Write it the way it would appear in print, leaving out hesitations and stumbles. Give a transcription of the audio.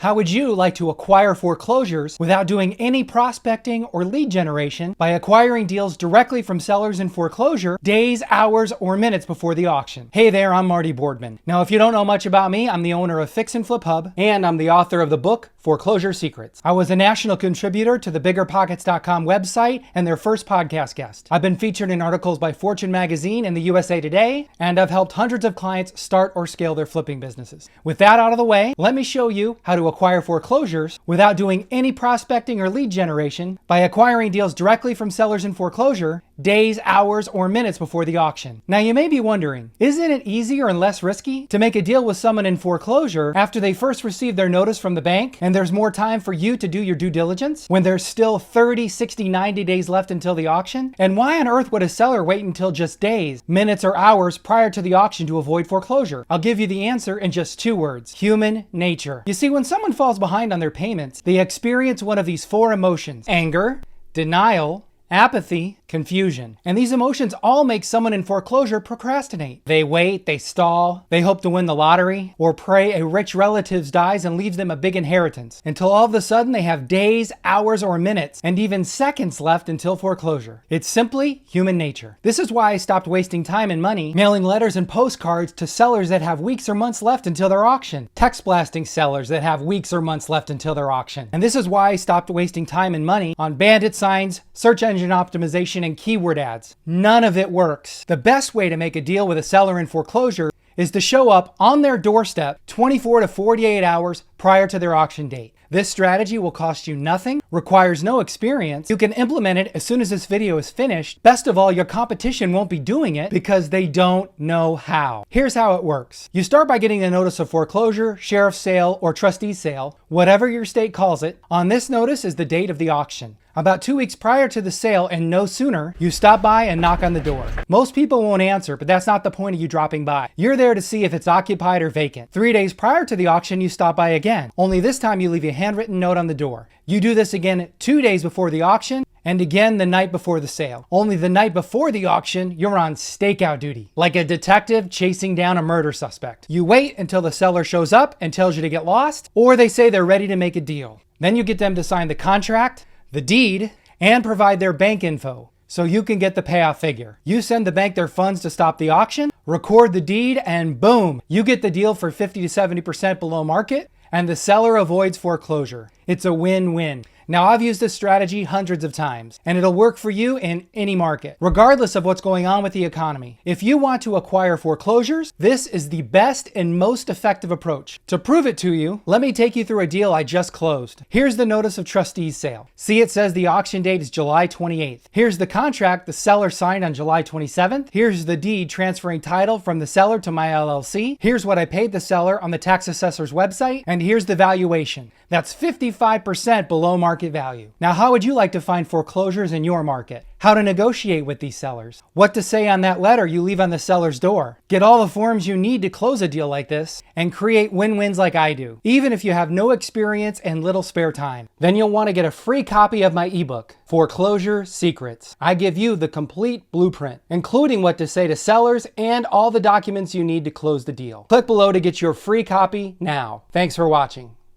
How would you like to acquire foreclosures without doing any prospecting or lead generation by acquiring deals directly from sellers in foreclosure days, hours, or minutes before the auction? Hey there, I'm Marty Boardman. Now, if you don't know much about me, I'm the owner of Fix and Flip Hub, and I'm the author of the book, Foreclosure Secrets. I was a national contributor to the BiggerPockets.com website and their first podcast guest. I've been featured in articles by Fortune Magazine and the USA Today, and I've helped hundreds of clients start or scale their flipping businesses. With that out of the way, let me show you how to acquire foreclosures without doing any prospecting or lead generation by acquiring deals directly from sellers in foreclosure days, hours, or minutes before the auction. Now, you may be wondering, isn't it easier and less risky to make a deal with someone in foreclosure after they first received their notice from the bank and there's more time for you to do your due diligence when there's still 30, 60, 90 days left until the auction? And why on earth would a seller wait until just days, minutes, or hours prior to the auction to avoid foreclosure? I'll give you the answer in just 2 words: human nature. You see, when someone falls behind on their payments, they experience one of these 4 emotions: anger, denial, apathy, confusion. And these emotions all make someone in foreclosure procrastinate. They wait, they stall, they hope to win the lottery, or pray a rich relative dies and leaves them a big inheritance, until all of a sudden they have days, hours, or minutes, and even seconds left until foreclosure. It's simply human nature. This is why I stopped wasting time and money mailing letters and postcards to sellers that have weeks or months left until their auction, text blasting sellers that have weeks or months left until their auction. And this is why I stopped wasting time and money on bandit signs, search engine optimization, and keyword ads. None of it works. The best way to make a deal with a seller in foreclosure is to show up on their doorstep 24 to 48 hours prior to their auction date. This strategy will cost you nothing, requires no experience. You can implement it as soon as this video is finished. Best of all, your competition won't be doing it because they don't know how. Here's how it works. You start by getting a notice of foreclosure, sheriff's sale, or trustee sale, whatever your state calls it. On this notice is the date of the auction. About 2 weeks prior to the sale, and no sooner, you stop by and knock on the door. Most people won't answer, but that's not the point of you dropping by. You're there to see if it's occupied or vacant. 3 days prior to the auction, you stop by again. Only this time you leave a handwritten note on the door. You do this again 2 days before the auction, and again the night before the sale. Only the night before the auction, you're on stakeout duty, like a detective chasing down a murder suspect. You wait until the seller shows up and tells you to get lost, or they say they're ready to make a deal. Then you get them to sign the contract, the deed, and provide their bank info so you can get the payoff figure. You send the bank their funds to stop the auction, record the deed, and boom, you get the deal for 50 to 70% below market, and the seller avoids foreclosure. It's a win-win. Now, I've used this strategy hundreds of times, and it'll work for you in any market, regardless of what's going on with the economy. If you want to acquire foreclosures, this is the best and most effective approach. To prove it to you, let me take you through a deal I just closed. Here's the notice of trustee's sale. See, it says the auction date is July 28th. Here's the contract the seller signed on July 27th. Here's the deed transferring title from the seller to my LLC. Here's what I paid the seller on the tax assessor's website, and here's the valuation. That's 55% below market value. Now, how would you like to find foreclosures in your market? How to negotiate with these sellers? What to say on that letter you leave on the seller's door? Get all the forms you need to close a deal like this and create win-wins like I do, even if you have no experience and little spare time. Then you'll want to get a free copy of my ebook, Foreclosure Secrets. I give you the complete blueprint, including what to say to sellers and all the documents you need to close the deal. Click below to get your free copy now. Thanks for watching.